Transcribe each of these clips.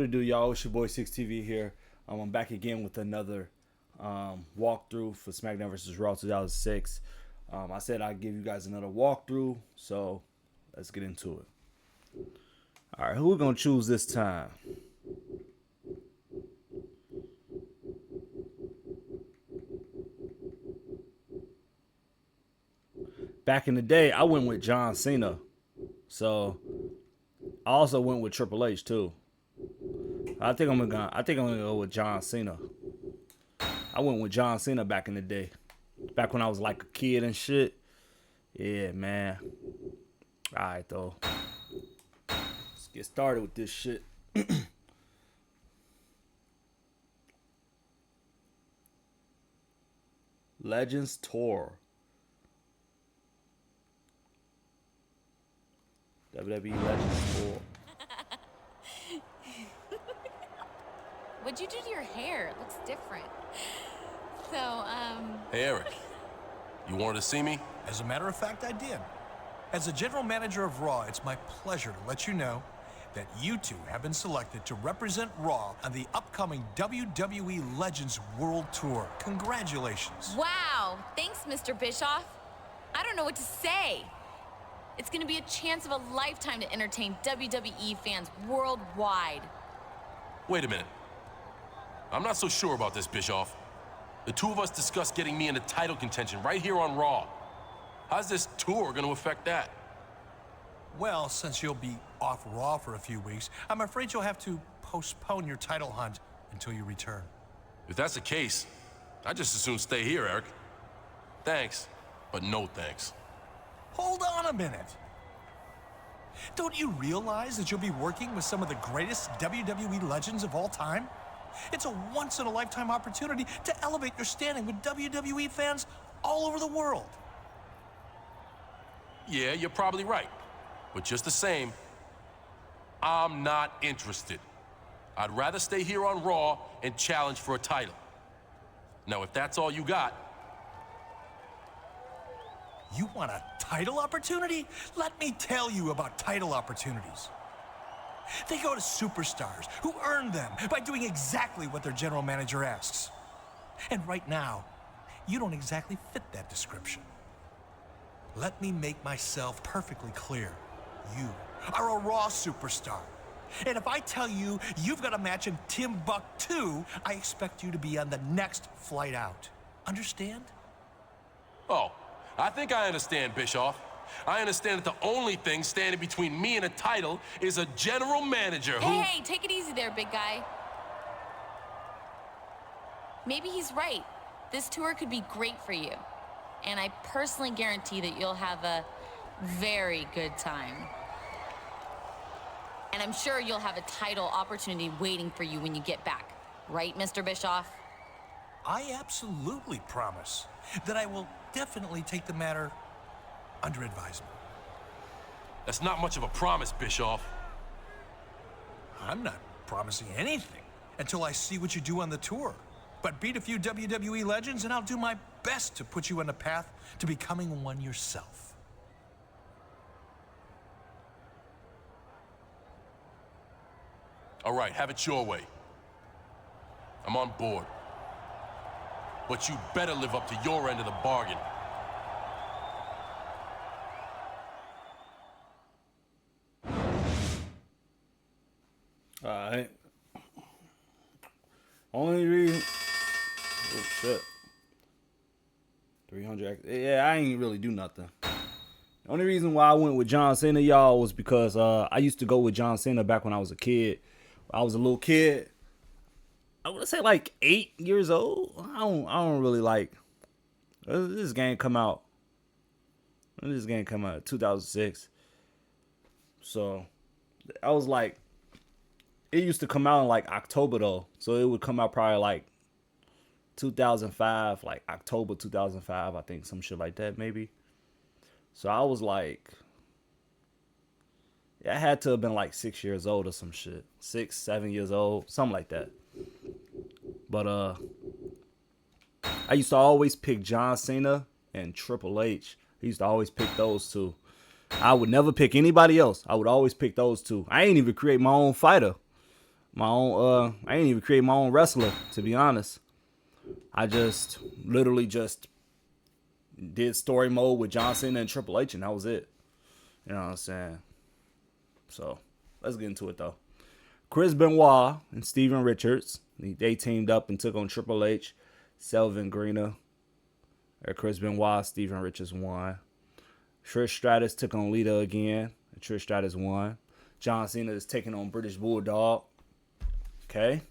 What it do, y'all? It's your boy 6TV here. I'm back again with another walkthrough for Smackdown vs. Raw 2006. I said I'd give you guys another walkthrough, so let's get into it. All right, who we gonna choose this time? Back in the day, I went with John Cena, so I also went with Triple H too. I think I'm gonna go with John Cena. I went with John Cena back in the day, back when I was like a kid and shit. Yeah, man. All right, though. Let's get started with this shit. Legends Tour. WWE Legends Tour. What'd you do to your hair? It looks different. Hey, Eric. You wanted to see me? As a matter of fact, I did. As the general manager of Raw, it's my pleasure to let you know that you two have been selected to represent Raw on the upcoming WWE Legends World Tour. Congratulations. Wow, thanks, Mr. Bischoff. I don't know what to say. It's gonna be a chance of a lifetime to entertain WWE fans worldwide. Wait a minute. I'm not so sure about this, Bischoff. The two of us discussed getting me into title contention right here on Raw. How's this tour going to affect that? Well, since you'll be off Raw for a few weeks, I'm afraid you'll have to postpone your title hunt until you return. If that's the case, I'd just as soon stay here, Eric. Thanks, but no thanks. Hold on a minute. Don't you realize that you'll be working with some of the greatest WWE legends of all time? It's a once-in-a-lifetime opportunity to elevate your standing with WWE fans all over the world. Yeah, you're probably right. But just the same, I'm not interested. I'd rather stay here on Raw and challenge for a title. Now, if that's all you got... You want a title opportunity? Let me tell you about title opportunities. They go to superstars who earn them by doing exactly what their general manager asks. And right now, you don't exactly fit that description. Let me make myself perfectly clear. You are a Raw superstar. And if I tell you you've got a match in Timbuktu, I expect you to be on the next flight out. Understand? Oh, I think I understand, Bischoff. I understand that the only thing standing between me and a title is a general manager who... Hey, take it easy there, big guy. Maybe he's right. This tour could be great for you. And I personally guarantee that you'll have a very good time. And I'm sure you'll have a title opportunity waiting for you when you get back. Right, Mr. Bischoff? I absolutely promise that I will definitely take the matter under advisement. That's not much of a promise, Bischoff. I'm not promising anything until I see what you do on the tour. But beat a few WWE legends and I'll do my best to put you on the path to becoming one yourself. All right, have it your way. I'm on board. But you better live up to your end of the bargain. Alright. Only reason... Oh, shit. 300... Yeah, I ain't really do nothing. The only reason why I went with John Cena, y'all, was because I used to go with John Cena back when I was a kid. I was a little kid. I would say like 8 years old. I don't really like... This game come out... This game come out in 2006. So, I was like... It used to come out in like October though. So it would come out probably like 2005, like October 2005, I think, some shit like that maybe. So I was like, yeah, I had to have been like 6 years old or some shit. 6, 7 years old, something like that. But I used to always pick John Cena and Triple H. I used to always pick those two. I would never pick anybody else. I would always pick those two. I ain't even create my own fighter. my own. I ain't even create my own wrestler, to be honest. I just literally just did story mode with John Cena and Triple H, and that was it. You know what I'm saying? So let's get into it though. Chris Benoit and Steven Richards, they teamed up and took on Triple H, Selvin Greener. Chris Benoit, Steven Richards won. Trish Stratus took on Lita again. Trish Stratus won. John Cena is taking on British Bulldog. Okay.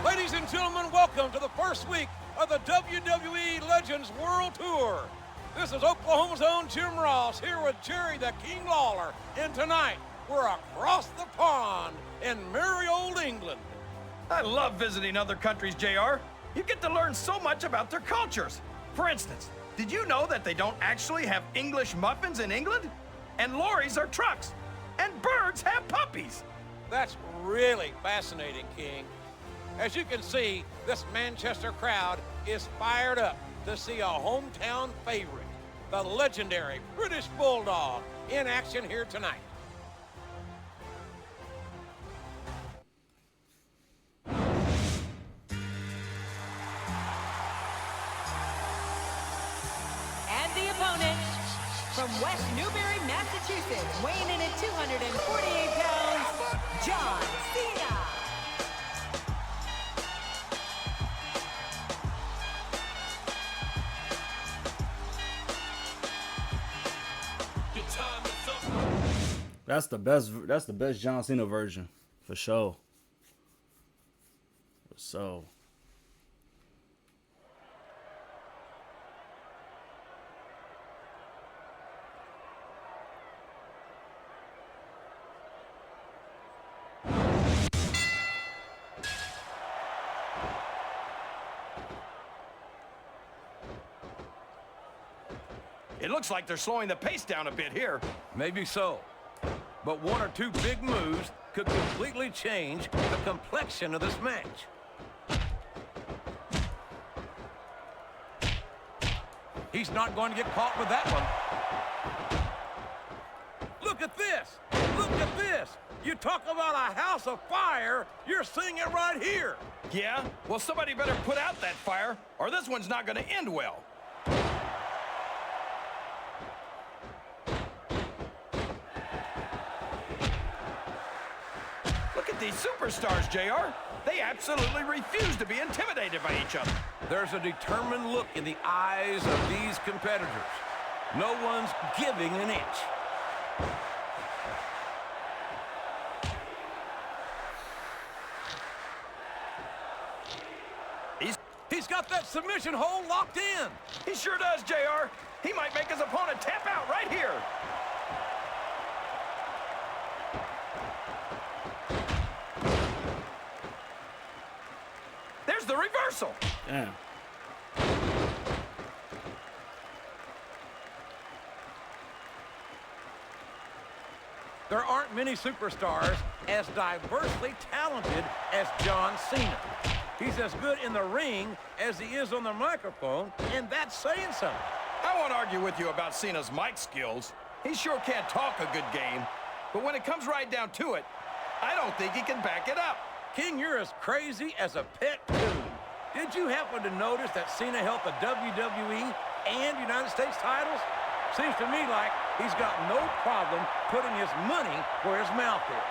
Ladies and gentlemen, welcome to the first week of the WWE Legends World Tour. This is Oklahoma's own Jim Ross here with Jerry the King Lawler. And tonight, we're across the pond in merry old England. I love visiting other countries, JR. You get to learn so much about their cultures. For instance, did you know that they don't actually have English muffins in England? And lorries are trucks. And birds have puppies. That's really fascinating, King. As you can see, this Manchester crowd is fired up to see a hometown favorite, the legendary British Bulldog, in action here tonight. And the opponent, from West Newbury, Massachusetts, weighing in at 248 pounds, John Cena. That's the best John Cena version, for sure. So It looks like they're slowing the pace down a bit here. Maybe so. But one or two big moves could completely change the complexion of this match. He's not going to get caught with that one. Look at this! Look at this! You talk about a house of fire, you're seeing it right here! Yeah? Well, somebody better put out that fire, or this one's not going to end well. These superstars, JR, they absolutely refuse to be intimidated by each other. There's a determined look in the eyes of these competitors. No one's giving an inch. He's got that submission hold locked in. He sure does, JR. He might make his opponent tap out right here. The reversal. damn. There aren't many superstars as diversely talented as John Cena. He's as good in the ring as he is on the microphone, and that's saying something. I won't argue with you about Cena's mic skills. He sure can't talk a good game. But when it comes right down to it, I don't think he can back it up. King, you're as crazy as a pet coon. Did you happen to notice that Cena held the WWE and United States titles? Seems to me like he's got no problem putting his money where his mouth is.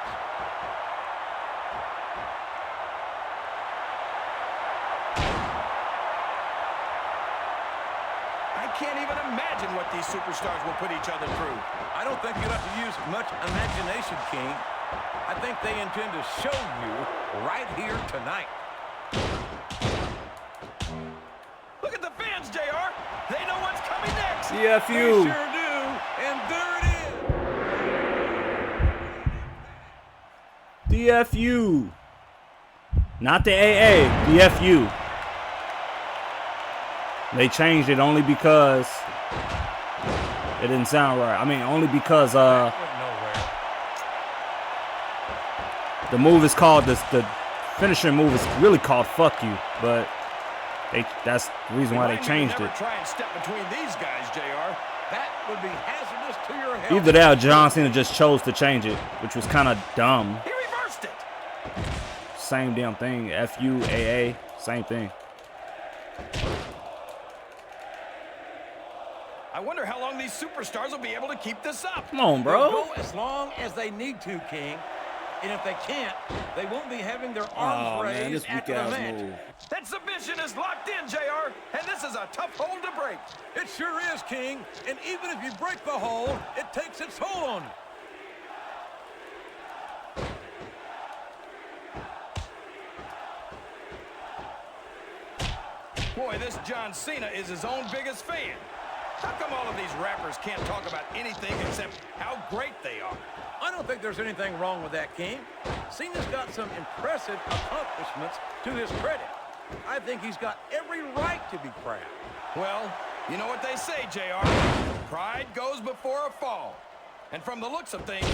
I can't even imagine what these superstars will put each other through. I don't think you'll have to use much imagination, King. I think they intend to show you right here tonight. Look at the fans, JR. They know what's coming next. CFU. They sure do, and there it is. DFU. Not the AA, the FU. They changed it only because it didn't sound right. I mean, only because The move is called the finishing move is really called "fuck you," but that's the reason why they changed it. Try and step between these guys, JR. That would be hazardous to your health. Either that or John Cena just chose to change it, which was kind of dumb. He reversed it. Same damn thing. FUAA, same thing. I wonder how long these superstars will be able to keep this up. Come on, They'll bro. go as long as they need to, King. And if they can't, they won't be having their arms raised man, this after weak the ass match. move. That submission is locked in, JR, and this is a tough hold to break. It sure is, King. And even if you break the hold, it takes its toll on you. Boy, this John Cena is his own biggest fan. How come all of these rappers can't talk about anything except how great they are? I don't think there's anything wrong with that, King. Cena's got some impressive accomplishments to his credit. I think he's got every right to be proud. Well, you know what they say, JR. Pride goes before a fall. And from the looks of things,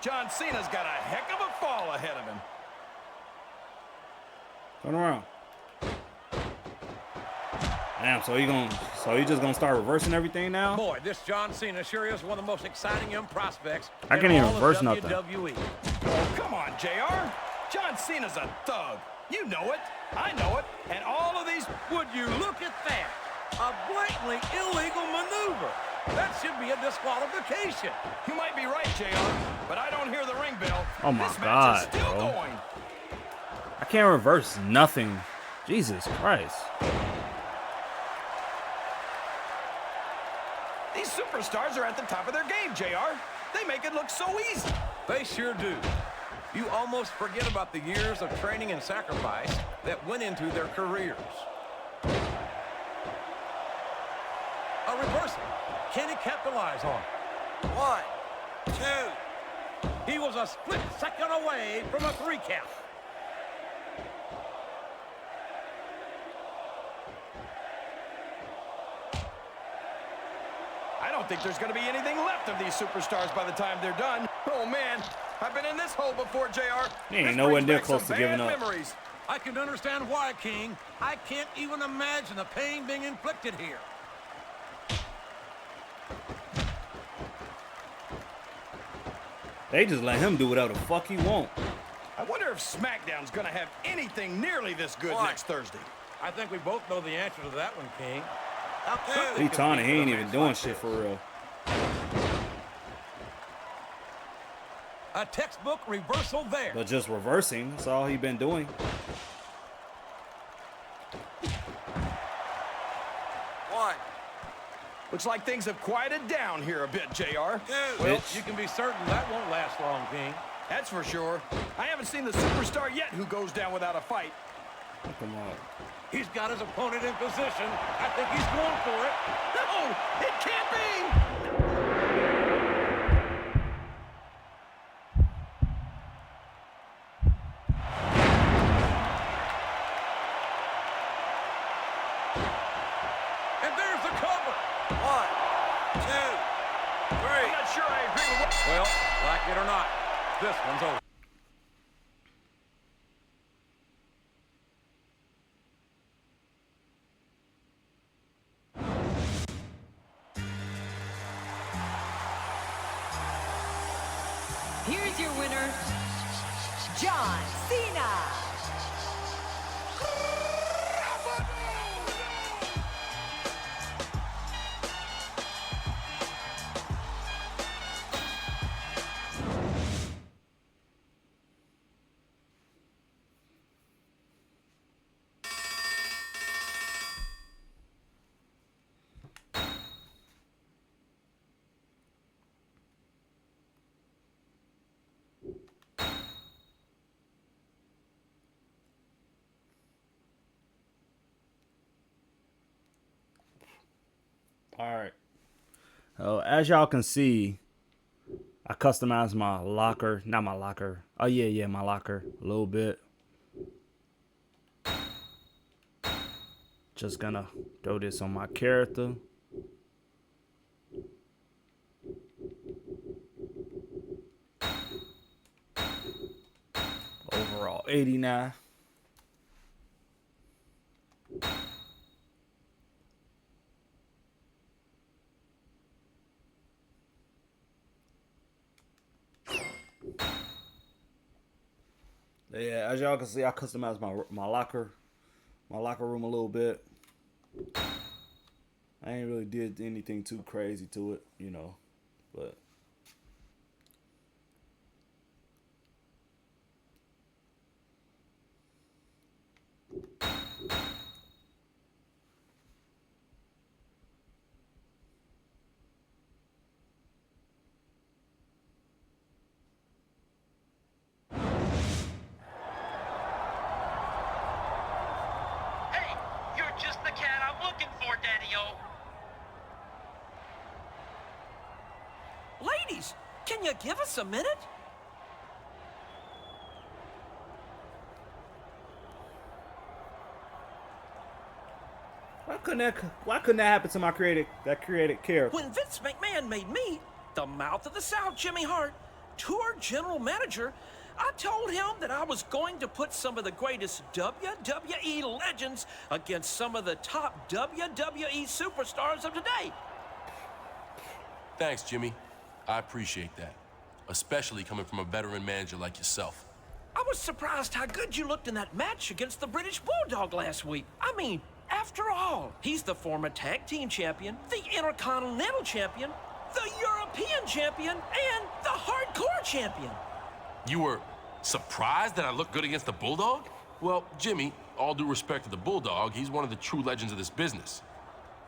John Cena's got a heck of a fall ahead of him. Turn around. Damn, so you just gonna start reversing everything now? Boy, this John Cena sure is one of the most exciting young prospects. I can't in even all of reverse nothing. WWE. Oh, come on, JR. John Cena's a thug. You know it. I know it. And all of these... Would you look at that? A blatantly illegal maneuver. That should be a disqualification. You might be right, JR, but I don't hear the ring bell. Oh my This match God, is still bro. going. I can't reverse nothing. Jesus Christ. These superstars are at the top of their game, JR. They make it look so easy. They sure do. You almost forget about the years of training and sacrifice that went into their careers. A reversal. Can he capitalize on it? 1, 2. He was a split second away from a 3 count. I don't think there's going to be anything left of these superstars by the time they're done. Oh, man. I've been in this hole before, JR. He ain't This nowhere brings near back close some to giving bad up. memories. I can understand why, King. I can't even imagine the pain being inflicted here. They just let him do whatever the fuck he want. I wonder if Smackdown's going to have anything nearly this good next Thursday. I think we both know the answer to that one, King. He taunting, he ain't even doing shit for real. A textbook reversal there. But just reversing, that's all he been doing. Looks like things have quieted down here a bit, JR. Well, you can be certain that won't last long, King. That's for sure. I haven't seen the superstar yet who goes down without a fight. Come on. He's got his opponent in position. I think he's going for it. No, it can't be! And there's the cover. 1, 2, 3. I'm not sure I agree with what... Well, like it or not, this one's over. Here's your winner, John Cena. All right. As y'all can see, I customized my locker. Not my locker. Oh, yeah, my locker a little bit. Just gonna throw this on my character. 89. Yeah, as y'all can see, I customized my locker room a little bit. I ain't really did anything too crazy to it, you know, but Hey, you're just the cat I'm looking for, Daddy-O. Ladies, can you give us a minute? why couldn't that happen to my created character? When Vince McMahon made me the mouth of the South, Jimmy Hart, tour general manager, I told him that I was going to put some of the greatest WWE legends against some of the top WWE superstars of today. Thanks, Jimmy. I appreciate that, especially coming from a veteran manager like yourself. I was surprised how good you looked in that match against the British Bulldog last week. I mean, after all, he's the former tag team champion, the Intercontinental champion, the European champion, and the hardcore champion. You were surprised that I looked good against the Bulldog? Well, Jimmy, all due respect to the Bulldog, he's one of the true legends of this business.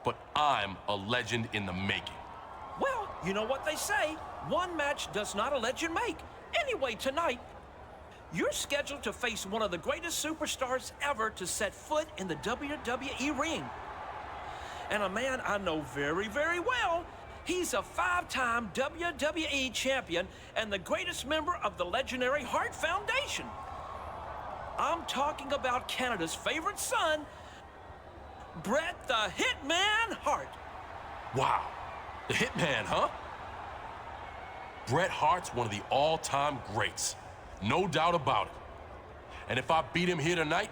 But I'm a legend in the making. Well, you know what they say, one match does not a legend make. Anyway, tonight, you're scheduled to face one of the greatest superstars ever to set foot in the WWE ring. And a man I know very, very well. He's a 5-time WWE champion and the greatest member of the legendary Hart Foundation. I'm talking about Canada's favorite son, Bret the Hitman Hart. Wow, the Hitman, huh? Bret Hart's one of the all-time greats. No doubt about it. And if I beat him here tonight,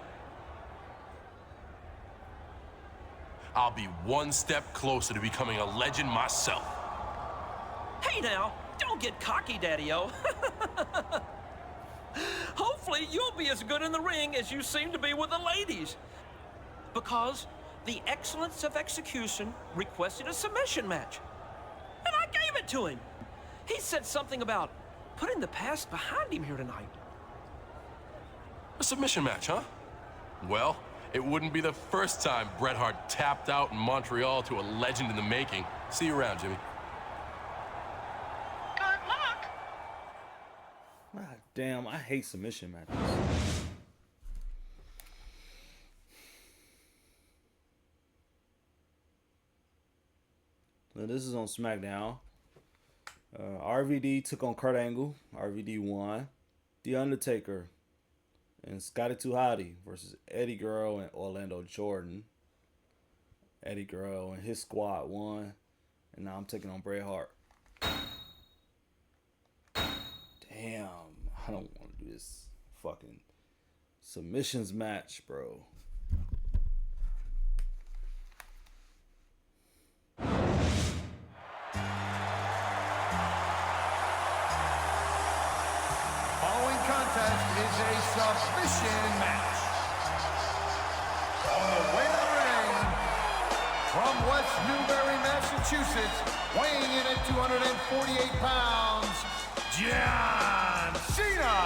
I'll be one step closer to becoming a legend myself. Hey now, don't get cocky, Daddy-O. Hopefully you'll be as good in the ring as you seem to be with the ladies. Because the excellence of execution requested a submission match. And I gave it to him. He said something about putting the past behind him here tonight. A submission match, huh? Well, it wouldn't be the first time Bret Hart tapped out in Montreal to a legend in the making. See you around, Jimmy. Good luck. God damn, I hate submission matches. Now this is on Smackdown. RVD took on Kurt Angle. RVD won. The Undertaker and Scotty 2 Hotty versus Eddie Guerrero and Orlando Jordan. Eddie Guerrero and his squad won. And now I'm taking on Bret Hart. Damn, I don't want to do this fucking submissions match, bro. Submission match. On the way to the ring, from West Newbury, Massachusetts, weighing in at 248 pounds, John Cena.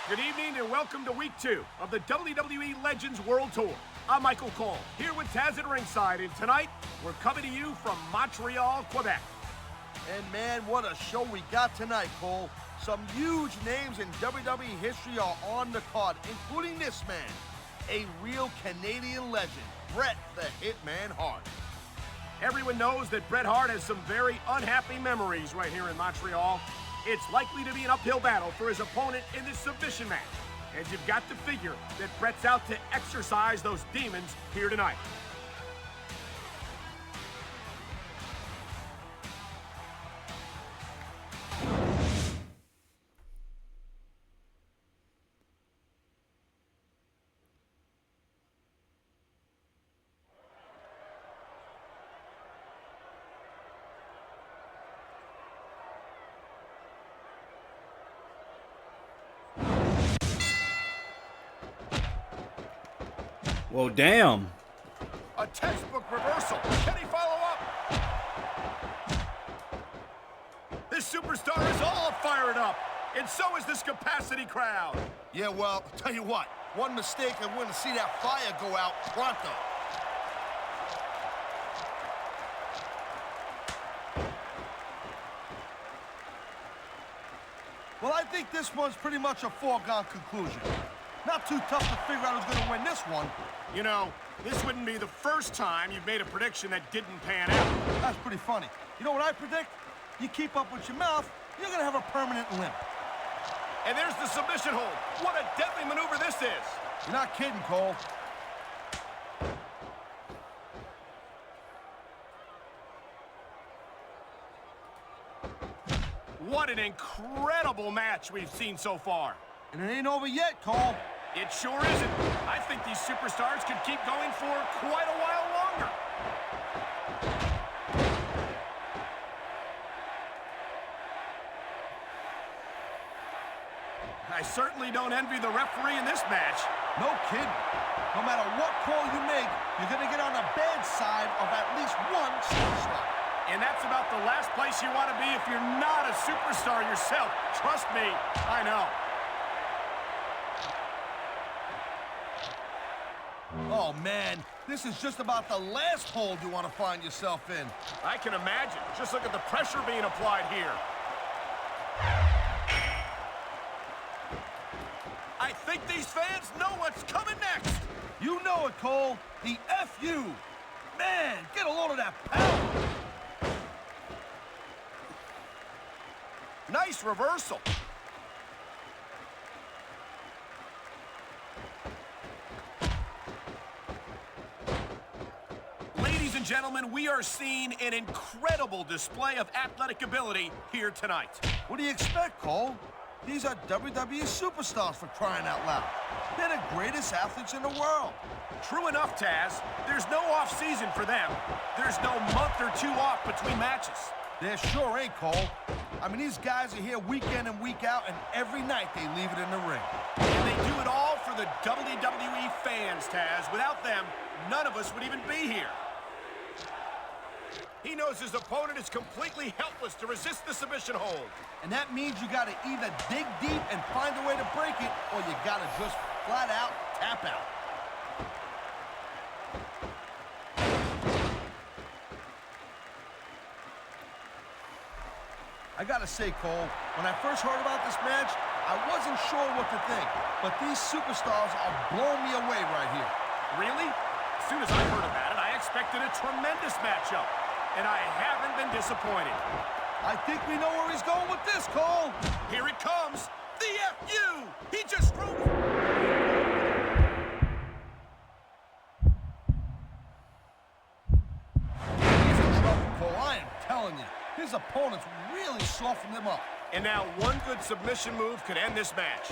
Good evening and welcome to week 2 of the WWE Legends World Tour. I'm Michael Cole, here with Taz at ringside, and tonight we're coming to you from Montreal, Quebec. And man, what a show we got tonight, Cole. Some huge names in WWE history are on the card, including this man, a real Canadian legend, Bret the Hitman Hart. Everyone knows that Bret Hart has some very unhappy memories right here in Montreal. It's likely to be an uphill battle for his opponent in this submission match, and you've got to figure that Bret's out to exorcise those demons here tonight. Well, damn. A textbook reversal. Can he follow up? This superstar is all fired up, and so is this capacity crowd. Yeah, well, I'll tell you what. One mistake and we're going to see that fire go out pronto. Well, I think this one's pretty much a foregone conclusion. Not too tough to figure out who's going to win this one. You know, this wouldn't be the first time you've made a prediction that didn't pan out. That's pretty funny. You know what I predict? You keep up with your mouth, you're going to have a permanent limp. And there's the submission hold. What a deadly maneuver this is. You're not kidding, Cole. What an incredible match we've seen so far. And it ain't over yet, Cole. It sure isn't. I think these superstars could keep going for quite a while longer. I certainly don't envy the referee in this match. No kidding. No matter what call you make, you're going to get on the bad side of at least one superstar. And that's about the last place you want to be if you're not a superstar yourself. Trust me, I know. Oh, man, this is just about the last hold you want to find yourself in. I can imagine. Just look at the pressure being applied here. I think these fans know what's coming next. You know it, Cole. The F.U. Man, get a load of that power. Nice reversal. Ladies and gentlemen, we are seeing an incredible display of athletic ability here tonight. What do you expect, Cole? These are WWE superstars, for crying out loud. They're the greatest athletes in the world. True enough, Taz. There's no off-season for them. There's no month or two off between matches. There sure ain't, Cole. I mean, these guys are here week in and week out, and every night they leave it in the ring. And they do it all for the WWE fans, Taz. Without them, none of us would even be here. He knows his opponent is completely helpless to resist the submission hold. And that means you got to either dig deep and find a way to break it, or you got to just flat out tap out. I gotta say, Cole, when I first heard about this match, I wasn't sure what to think. But these superstars are blowing me away right here. Really? As soon as I heard about it, I expected a tremendous matchup. And I haven't been disappointed. I think we know where he's going with this, Cole. Here it comes. The F.U. He just screwed me. He's in trouble, Cole. I am telling you. His opponents really softened him up. And now one good submission move could end this match.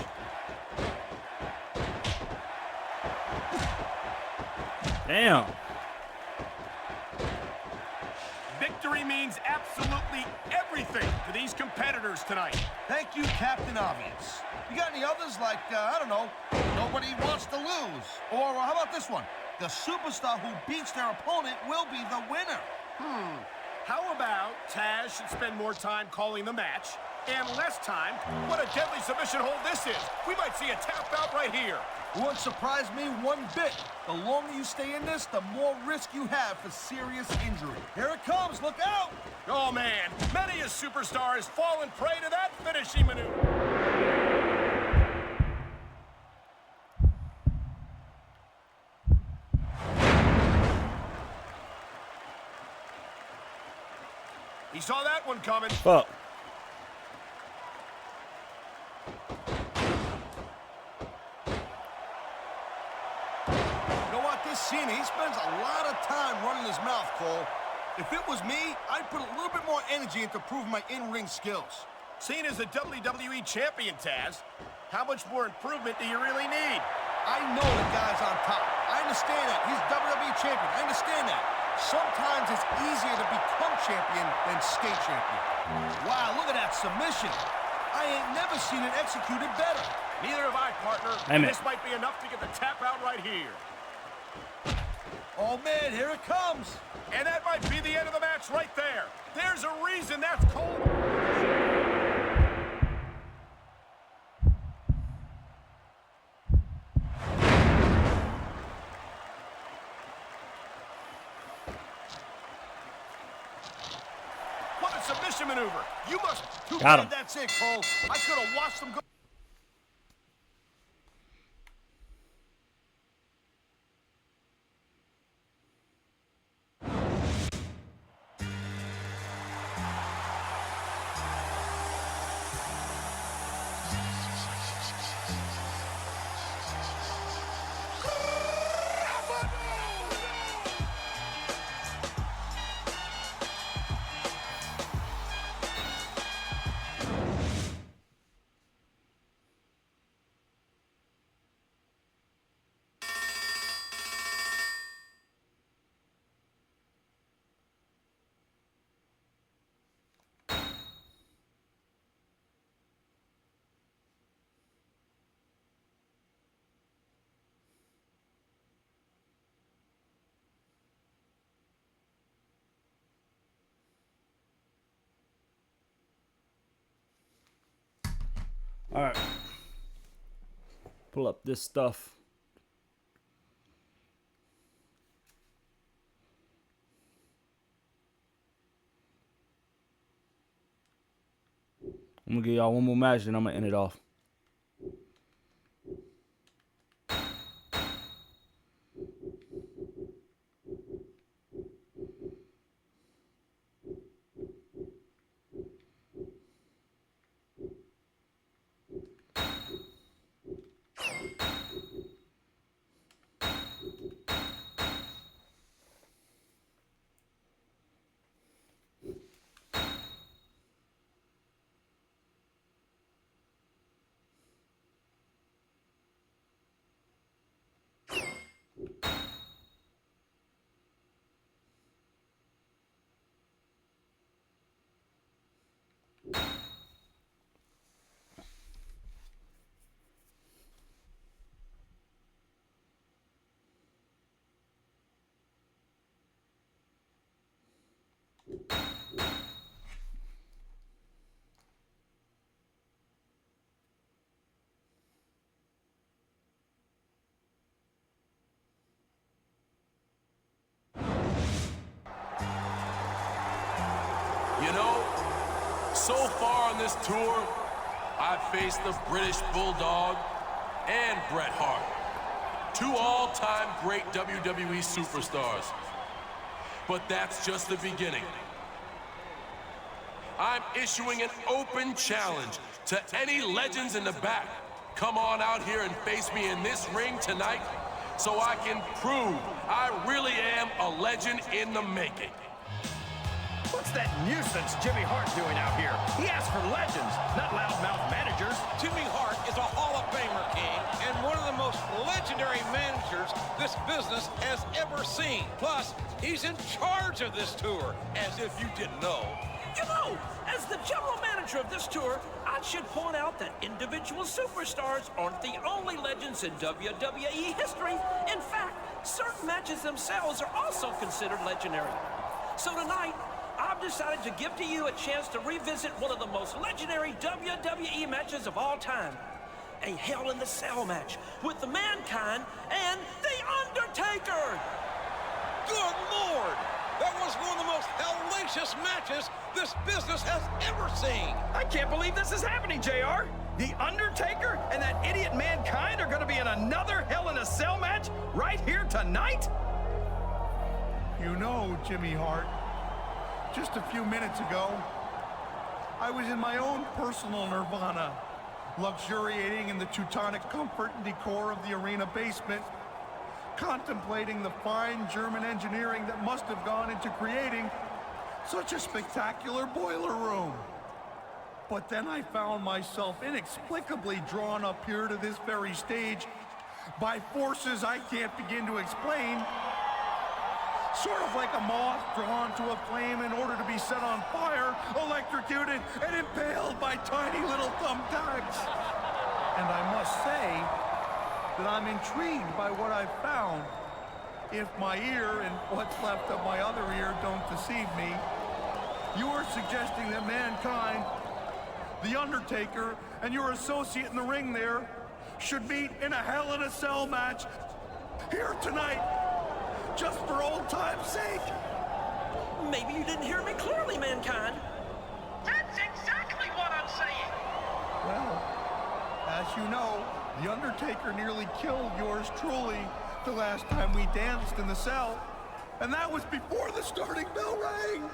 Damn. Victory means absolutely everything to these competitors tonight. Thank you, Captain Obvious. You got any others like, I don't know, nobody wants to lose? Or how about this one? The superstar who beats their opponent will be the winner. How about Taz should spend more time calling the match and less time? What a deadly submission hold this is. We might see a tap out right here. It wouldn't surprise me one bit. The longer you stay in this, the more risk you have for serious injury. Here it comes, look out! Oh man, many a superstar has fallen prey to that finishing maneuver. He saw that one coming. Fuck. You know what, this Cena, he spends a lot of time running his mouth, Cole. If it was me, I'd put a little bit more energy into proving my in-ring skills. Cena's a WWE champion, Taz. How much more improvement do you really need? I know the guy's on top. I understand that. He's WWE champion. I understand that. Sometimes it's easier to become champion than stay champion. Wow, look at that submission. I ain't never seen it executed better. Neither have I, partner. Damn it. This might be enough to get the tap out right here. Oh, man, here it comes. And that might be the end of the match right there. There's a reason that's called... What a submission maneuver. You must... Too Got him. bad that's it, Cole. I could have watched them go... All right. Pull up this stuff. I'm gonna give y'all one more match and I'm gonna end it off. You know, so far on this tour, I've faced the British Bulldog and Bret Hart, two all-time great WWE superstars. But that's just the beginning. I'm issuing an open challenge to any legends in the back. Come on out here and face me in this ring tonight so I can prove I really am a legend in the making. What's that nuisance Jimmy Hart doing out here? He asked for legends, not loudmouth managers. Jimmy Hart is a Hall of Famer, King, and one of the most legendary managers this business has ever seen. Plus, he's in charge of this tour, as if you didn't know. You know, as the general manager of this tour, I should point out that individual superstars aren't the only legends in WWE history. In fact, certain matches themselves are also considered legendary. So tonight, I've decided to give to you a chance to revisit one of the most legendary WWE matches of all time. A Hell in the Cell match with the Mankind and The Undertaker. Good Lord! That was one of the most hellacious matches this business has ever seen. I can't believe this is happening, JR. The Undertaker and that idiot Mankind are going to be in another Hell in a Cell match right here tonight? You know, Jimmy Hart, just a few minutes ago, I was in my own personal nirvana, luxuriating in the Teutonic comfort and decor of the arena basement, contemplating the fine German engineering that must have gone into creating such a spectacular boiler room. But then I found myself inexplicably drawn up here to this very stage by forces I can't begin to explain. Sort of like a moth drawn to a flame in order to be set on fire, electrocuted, and impaled by tiny little thumbtacks. And I must say that I'm intrigued by what I've found. if my ear and what's left of my other ear don't deceive me, you are suggesting that Mankind, The Undertaker, and your associate in the ring there should meet in a Hell in a Cell match here tonight, just for old time's sake. Maybe you didn't hear me clearly, Mankind. That's exactly what I'm saying. Well, as you know, The Undertaker nearly killed yours truly the last time we danced in the cell, and that was before the starting bell rang.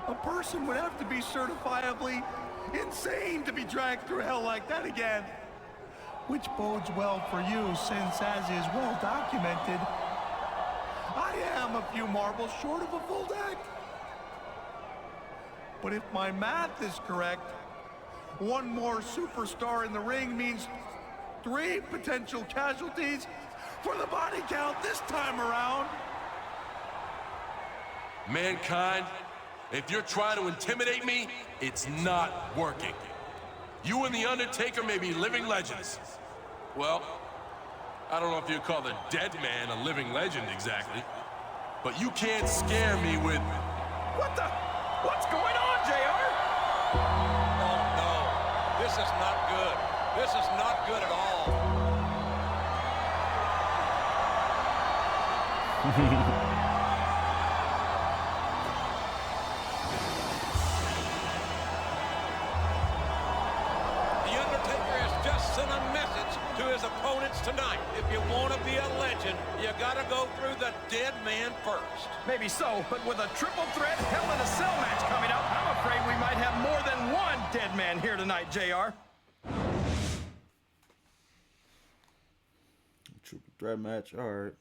A person would have to be certifiably insane to be dragged through hell like that again. Which bodes well for you, since, as is well documented, I am a few marbles short of a full deck. But if my math is correct, one more superstar in the ring means 3 potential casualties for the body count this time around. Mankind, if you're trying to intimidate me, it's not working. You and The Undertaker may be living legends. Well, I don't know if you'd call the dead man a living legend exactly, but you can't scare me with... What's going on, JR? Oh, no. This is not good. This is not good at all. The Undertaker has just sent a message to his opponents tonight. If you want to be a legend, you got to go through the dead man first. Maybe so, but with a triple threat Hell in a Cell match coming up, I'm afraid we might have more than one dead man here tonight, JR. Triple threat match. All right.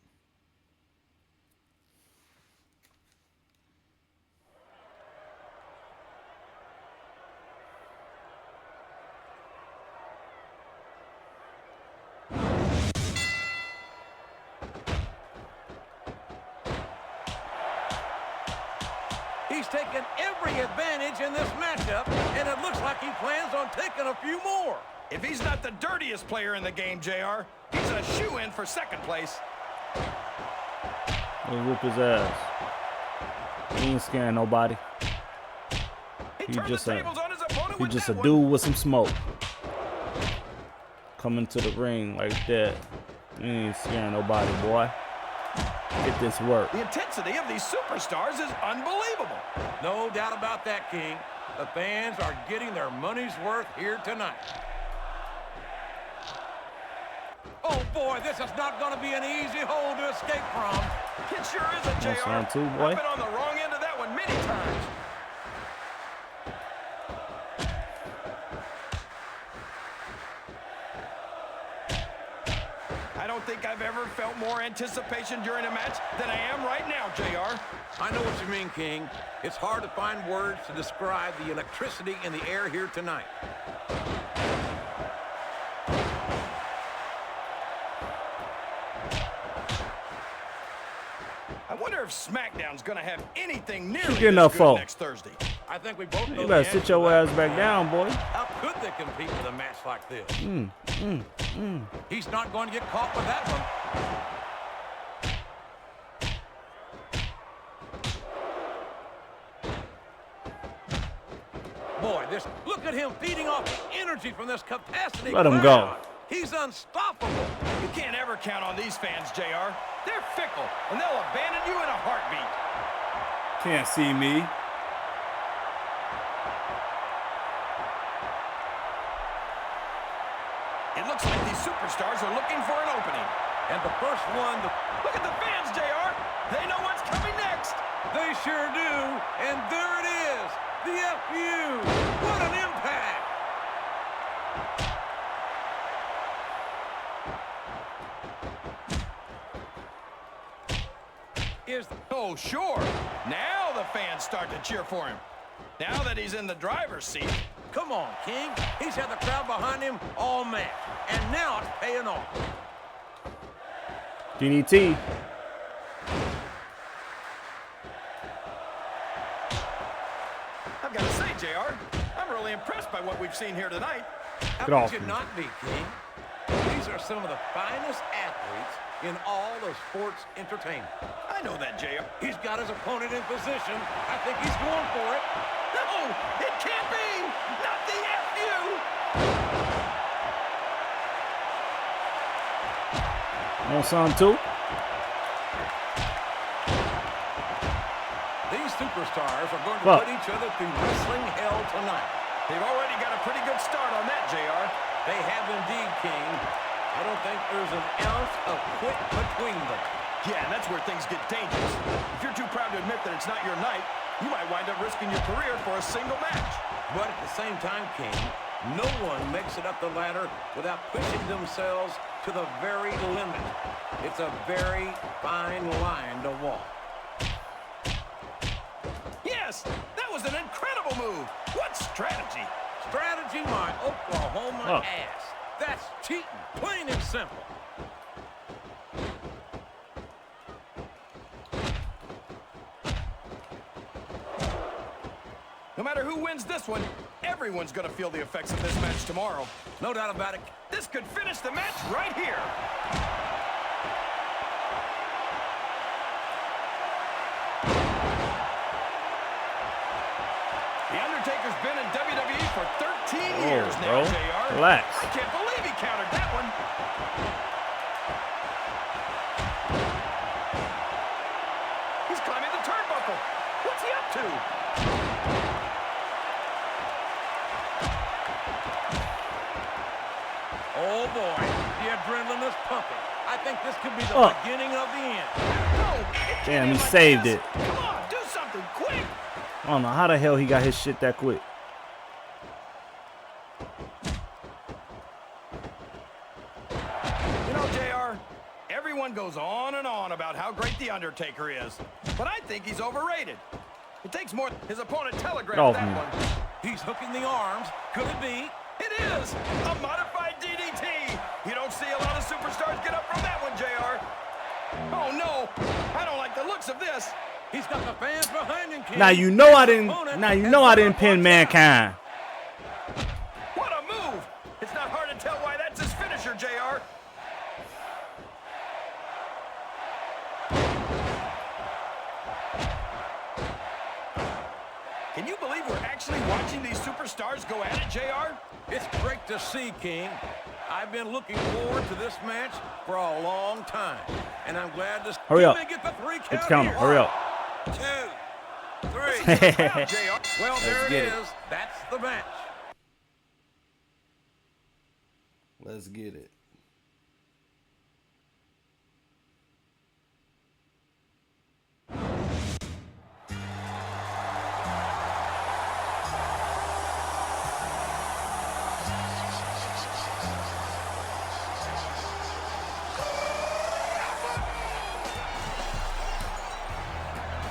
He's taken every advantage in this matchup, and it looks like he plans on taking a few more. If he's not the dirtiest player in the game, JR, he's a shoo-in for second place. He'll whoop his ass. He ain't scaring nobody. He just a dude with some smoke. Coming to the ring like that. He ain't scaring nobody, boy. Get this work. The intensity of these superstars is unbelievable. No doubt about that, King. The fans are getting their money's worth here tonight. Oh, boy, this is not going to be an easy hole to escape from. It sure isn't, JR. I've been on the wrong end of that one many times. I don't think I've ever felt more anticipation during a match than I am right now, JR. I know what you mean, King. It's hard to find words to describe the electricity in the air here tonight. I wonder if Smackdown's gonna have anything nearly Get this enough good for. next Thursday. I think we both know You better the sit answer your to that. ass back down, boy. How could they compete with a match like this? He's not going to get caught with that one. Boy, look at him feeding off the energy from this capacity. Let him crowd. go. He's unstoppable. You can't ever count on these fans, JR. They're fickle, and they'll abandon you in a heartbeat. Can't see me. It looks like these superstars are looking for an opening. And the first one, Look at the fans, JR. They know what's coming next. they sure do. And there it is, the FU. What an impact. Oh, sure. Now the fans start to cheer for him. Now that he's in the driver's seat. Come on, King. He's had the crowd behind him all match. And now it's paying off. DDT. I've got to say, JR, I'm really impressed by what we've seen here tonight. How Get off could you me. not be, King? These are some of the finest athletes in all of sports entertainment. I know that, JR. He's got his opponent in position. I think he's going for it. No, it can't be. Not the FU. Want some too? These superstars are going to put each other through wrestling hell tonight. They've already got a pretty good start on that, JR. They have indeed, King. I don't think there's an ounce of quit between them. Yeah, and that's where things get dangerous. If you're too proud to admit that it's not your night, you might wind up risking your career for a single match. But at the same time, King, no one makes it up the ladder without pushing themselves to the very limit. It's a very fine line to walk. Yes, that was an incredible move. What strategy? Strategy, my Oklahoma ass. That's cheating, plain and simple. No matter who wins this one, everyone's going to feel the effects of this match tomorrow. No doubt about it. This could finish the match right here. The Undertaker's been in WWE for 13 years now, JR. Relax. I can't believe he countered that one. He's climbing the turnbuckle. What's he up to? Oh, boy. The adrenaline is pumping. I think this could be the beginning of the end. No, damn, he saved it. Come on, do something quick. I don't know how the hell he got his shit that quick. You know, JR, everyone goes on and on about how great The Undertaker is, but I think he's overrated. It takes more. His opponent telegraphed that one. He's hooking the arms. Could it be? It is a modified DDT. You don't see a lot of superstars get up from that one, JR. Oh, no. I don't like the looks of this. He's got the fans behind him, King. Now you know I didn't pin Mankind. What a move. It's not hard to tell why that's his finisher, JR. Can you believe we're actually watching these superstars go at it, JR? It's great to see, King. I've been looking forward to this match for a long time, and I'm glad to hurry up. Get the 3 count. It's counting. Hurry up. 2, 3. Well, there it is. That's the match. Let's get it.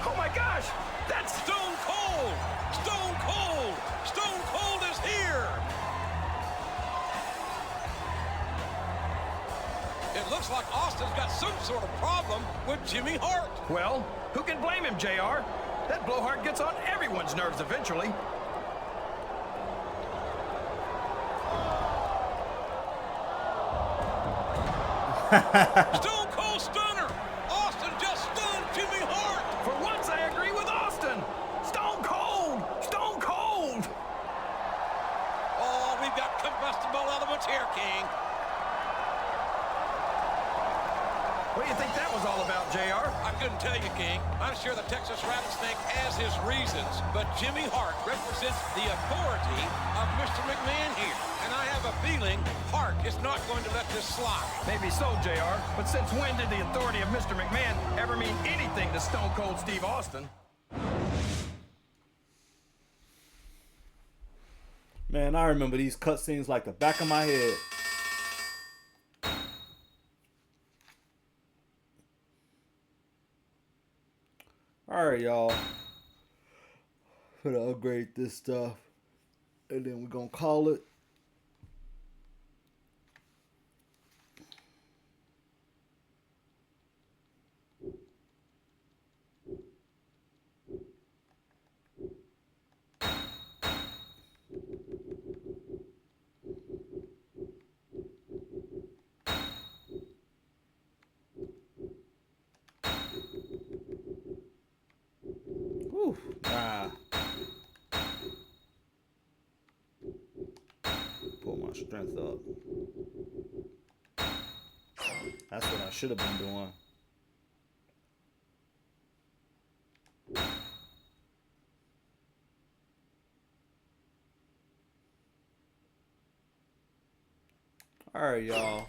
Oh my gosh, that's Stone Cold! Stone Cold! Stone Cold is here! It looks like Austin's got some sort of problem with Jimmy Hart. Well, who can blame him, JR? That blowhard gets on everyone's nerves eventually. Stone Cold Stunner! Austin just stunned Jimmy Hart! For once, I agree with Austin. Stone Cold! Stone Cold! Oh, we've got combustible elements here, King. What do you think that was all about, JR? I couldn't tell you, King. I'm sure the Texas Rattlesnake has his reasons, but Jimmy Hart represents the authority of Mr. McMahon here. And I have a feeling Hart is not going to let this slide. Maybe so, JR. But since when did the authority of Mr. McMahon ever mean anything to Stone Cold Steve Austin? Man, I remember these cutscenes like the back of my head. Alright, y'all. Gonna upgrade this stuff. And then we're gonna call it. strength up. That's what I should have been doing. Alright, y'all.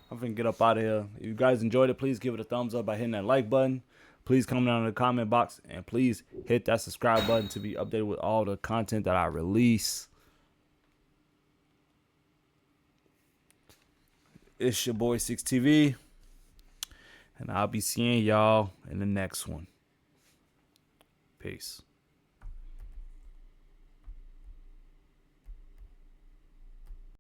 I'm finna get up out of here. If you guys enjoyed it, please give it a thumbs up by hitting that like button. Please comment down in the comment box. And please hit that subscribe button to be updated with all the content that I release. It's your boy 6TV. And I'll be seeing y'all in the next one. Peace.